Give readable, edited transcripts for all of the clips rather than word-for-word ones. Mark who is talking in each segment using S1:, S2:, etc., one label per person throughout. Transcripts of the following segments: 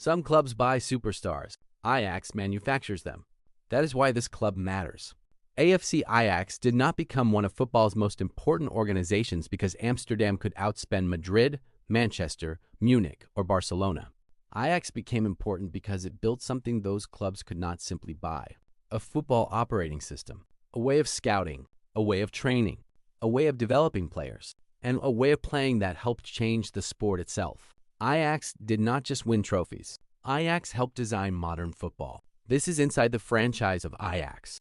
S1: Some clubs buy superstars. Ajax manufactures them. That is why this club matters. AFC Ajax did not become one of football's most important organizations because Amsterdam could outspend Madrid, Manchester, Munich, or Barcelona. Ajax became important because it built something those clubs could not simply buy: a football operating system, a way of scouting, a way of training, a way of developing players, and a way of playing that helped change the sport itself. Ajax did not just win trophies. Ajax helped design modern football. This is inside the franchise of Ajax.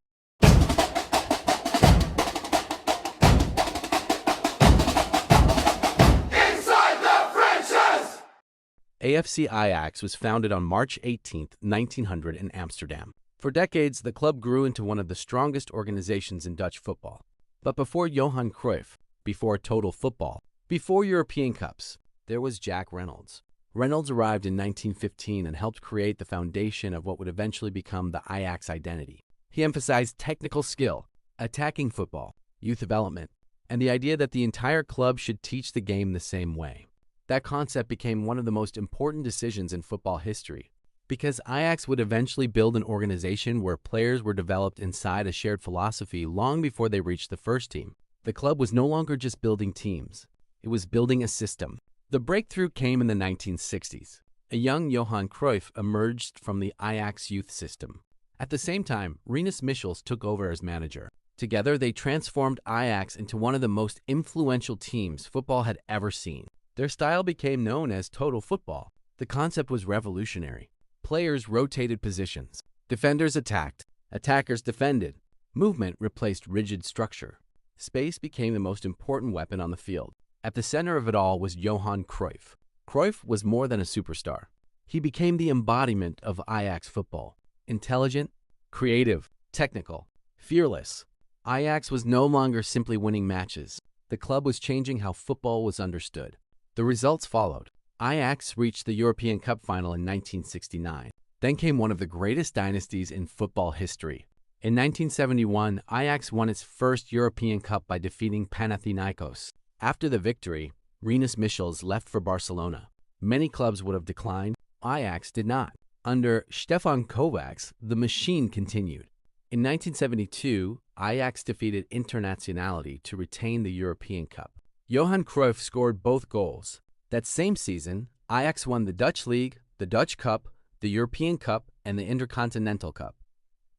S1: AFC Ajax was founded on March 18, 1900 in Amsterdam. For decades, the club grew into one of the strongest organizations in Dutch football. But before Johan Cruyff, before total football, before European Cups, there was Jack Reynolds. Reynolds arrived in 1915 and helped create the foundation of what would eventually become the Ajax identity. He emphasized technical skill, attacking football, youth development, and the idea that the entire club should teach the game the same way. That concept became one of the most important decisions in football history, because Ajax would eventually build an organization where players were developed inside a shared philosophy long before they reached the first team. The club was no longer just building teams. It was building a system. The breakthrough came in the 1960s. A young Johan Cruyff emerged from the Ajax youth system. At the same time, Rinus Michels took over as manager. Together, they transformed Ajax into one of the most influential teams football had ever seen. Their style became known as total football. The concept was revolutionary. Players rotated positions. Defenders attacked. Attackers defended. Movement replaced rigid structure. Space became the most important weapon on the field. At the center of it all was Johan Cruyff. Cruyff was more than a superstar. He became the embodiment of Ajax football. Intelligent, creative, technical, fearless. Ajax was no longer simply winning matches. The club was changing how football was understood. The results followed. Ajax reached the European Cup final in 1969. Then came one of the greatest dynasties in football history. In 1971, Ajax won its first European Cup by defeating Panathinaikos. After the victory, Rinus Michels left for Barcelona. Many clubs would have declined. Ajax did not. Under Stefan Kovacs, the machine continued. In 1972, Ajax defeated Internationality to retain the European Cup. Johan Cruyff scored both goals. That same season, Ajax won the Dutch League, the Dutch Cup, the European Cup, and the Intercontinental Cup.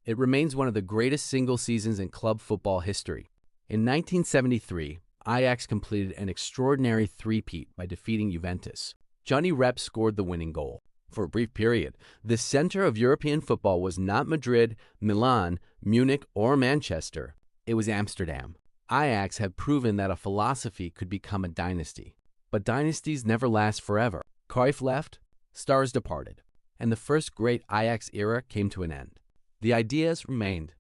S1: It remains one of the greatest single seasons in club football history. In 1973, Ajax completed an extraordinary three-peat by defeating Juventus. Johnny Rep scored the winning goal. For a brief period, the center of European football was not Madrid, Milan, Munich, or Manchester. It was Amsterdam. Ajax had proven that a philosophy could become a dynasty. But dynasties never last forever. Cruyff left, stars departed, and the first great Ajax era came to an end. The ideas remained.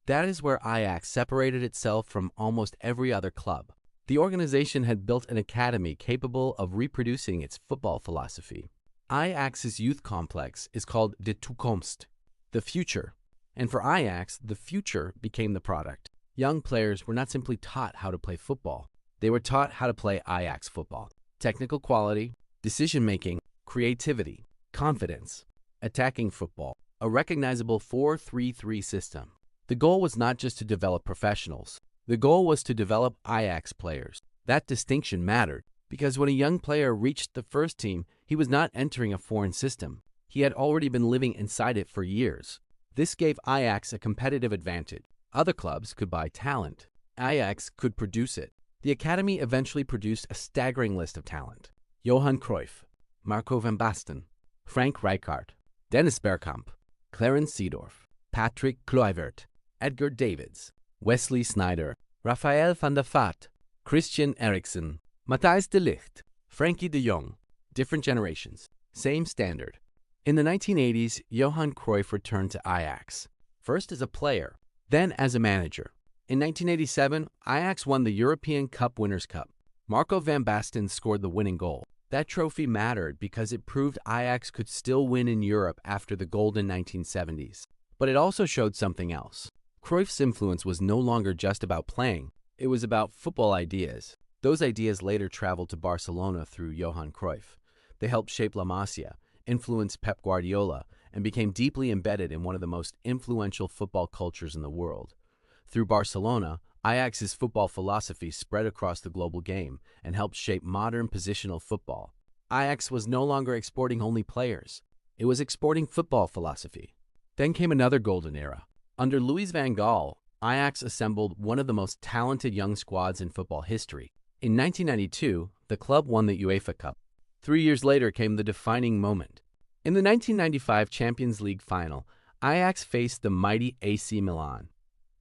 S1: That is where Ajax separated itself from almost every other club. The organization had built an academy capable of reproducing its football philosophy. Ajax's youth complex is called the Toekomst, the future. And for Ajax, the future became the product. Young players were not simply taught how to play football. They were taught how to play Ajax football. Technical quality, decision-making, creativity, confidence, attacking football, a recognizable 4-3-3 system. The goal was not just to develop professionals. The goal was to develop Ajax players. That distinction mattered, because when a young player reached the first team, he was not entering a foreign system. He had already been living inside it for years. This gave Ajax a competitive advantage. Other clubs could buy talent. Ajax could produce it. The academy eventually produced a staggering list of talent. Johan Cruyff, Marco van Basten, Frank Rijkaard, Dennis Bergkamp, Clarence Seedorf, Patrick Kluivert, Edgar Davids, Wesley Sneijder, Raphael van der Vaart, Christian Eriksen, Matthijs de Ligt, Frankie de Jong. Different generations, same standard. In the 1980s, Johan Cruyff returned to Ajax, first as a player, then as a manager. In 1987, Ajax won the European Cup Winners' Cup. Marco van Basten scored the winning goal. That trophy mattered because it proved Ajax could still win in Europe after the golden 1970s. But it also showed something else. Cruyff's influence was no longer just about playing. It was about football ideas. Those ideas later traveled to Barcelona through Johan Cruyff. They helped shape La Masia, influenced Pep Guardiola, and became deeply embedded in one of the most influential football cultures in the world. Through Barcelona, Ajax's football philosophy spread across the global game and helped shape modern positional football. Ajax was no longer exporting only players. It was exporting football philosophy. Then came another golden era. Under Louis van Gaal, Ajax assembled one of the most talented young squads in football history. In 1992, the club won the UEFA Cup. 3 years later came the defining moment. In the 1995 Champions League final, Ajax faced the mighty AC Milan.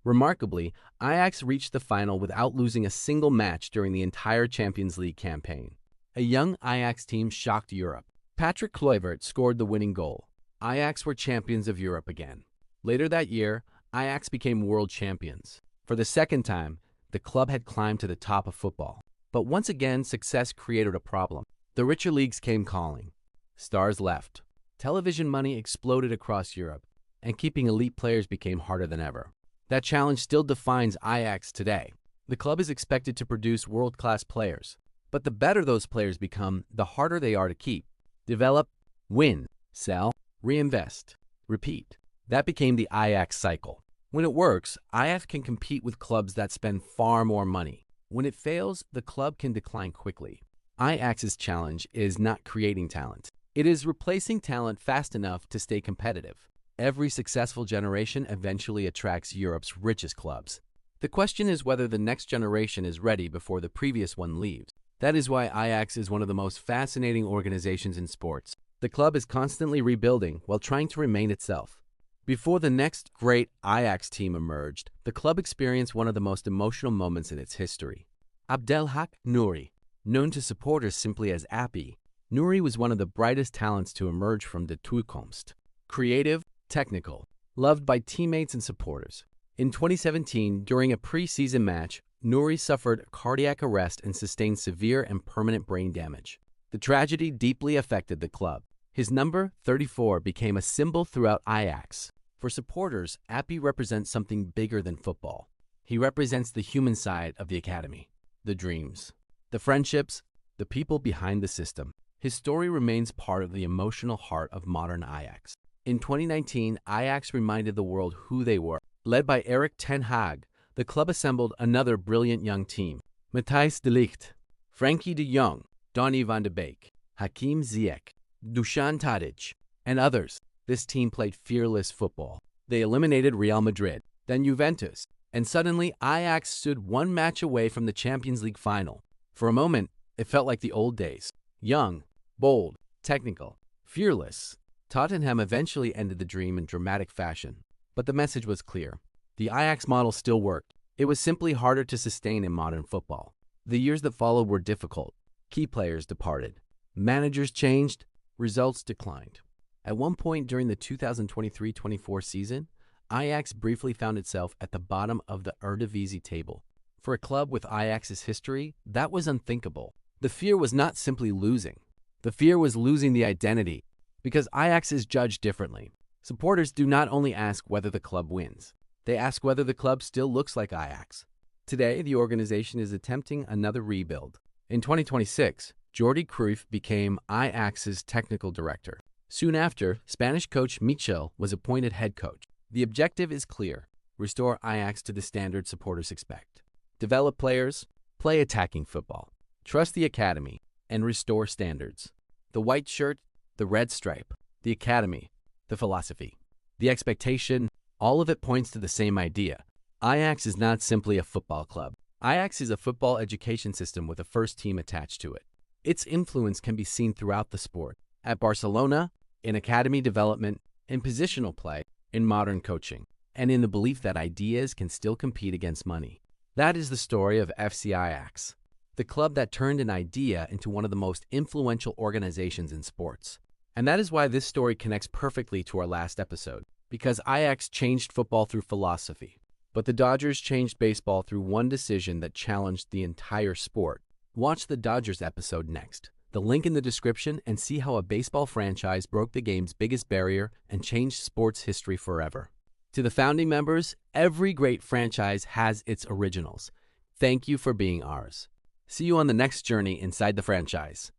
S1: Remarkably, Ajax reached the final without losing a single match during the entire Champions League campaign. A young Ajax team shocked Europe. Patrick Kluivert scored the winning goal. Ajax were champions of Europe again. Later that year, Ajax became world champions. For the second time, the club had climbed to the top of football. But once again, success created a problem. The richer leagues came calling. Stars left. Television money exploded across Europe, and keeping elite players became harder than ever. That challenge still defines Ajax today. The club is expected to produce world-class players. But the better those players become, the harder they are to keep. Develop, win, sell, reinvest, repeat. That became the Ajax cycle. When it works, Ajax can compete with clubs that spend far more money. When it fails, the club can decline quickly. Ajax's challenge is not creating talent. It is replacing talent fast enough to stay competitive. Every successful generation eventually attracts Europe's richest clubs. The question is whether the next generation is ready before the previous one leaves. That is why Ajax is one of the most fascinating organizations in sports. The club is constantly rebuilding while trying to remain itself. Before the next great Ajax team emerged, the club experienced one of the most emotional moments in its history. Abdelhak Nouri, known to supporters simply as Appie, Nouri was one of the brightest talents to emerge from the Toekomst. Creative, technical, loved by teammates and supporters. In 2017, during a pre-season match, Nouri suffered cardiac arrest and sustained severe and permanent brain damage. The tragedy deeply affected the club. His number, 34, became a symbol throughout Ajax. For supporters, Appie represents something bigger than football. He represents the human side of the academy, the dreams, the friendships, the people behind the system. His story remains part of the emotional heart of modern Ajax. In 2019, Ajax reminded the world who they were. Led by Erik ten Hag, the club assembled another brilliant young team. Matthijs de Ligt, Frenkie de Jong, Donny van de Beek, Hakim Ziyech, Dusan Tadic, and others. This team played fearless football. They eliminated Real Madrid, then Juventus, and suddenly Ajax stood one match away from the Champions League final. For a moment, it felt like the old days. Young, bold, technical, fearless. Tottenham eventually ended the dream in dramatic fashion. But the message was clear. The Ajax model still worked. It was simply harder to sustain in modern football. The years that followed were difficult. Key players departed. Managers changed. Results declined. At one point during the 2023-24 season, Ajax briefly found itself at the bottom of the Eredivisie table. For a club with Ajax's history, that was unthinkable. The fear was not simply losing. The fear was losing the identity, because Ajax is judged differently. Supporters do not only ask whether the club wins. They ask whether the club still looks like Ajax. Today, the organization is attempting another rebuild. In 2026, Jordi Cruyff became Ajax's technical director. Soon after, Spanish coach Michels was appointed head coach. The objective is clear: restore Ajax to the standard supporters expect. Develop players, play attacking football, trust the academy, and restore standards. The white shirt, the red stripe, the academy, the philosophy, the expectation, all of it points to the same idea. Ajax is not simply a football club. Ajax is a football education system with a first team attached to it. Its influence can be seen throughout the sport. At Barcelona, in academy development, in positional play, in modern coaching, and in the belief that ideas can still compete against money. That is the story of FC Ajax, the club that turned an idea into one of the most influential organizations in sports. And that is why this story connects perfectly to our last episode, because Ajax changed football through philosophy, but the Dodgers changed baseball through one decision that challenged the entire sport. Watch the Dodgers episode next. The link in the description, and see how a baseball franchise broke the game's biggest barrier and changed sports history forever. To the founding members, every great franchise has its originals. Thank you for being ours. See you on the next journey inside the franchise.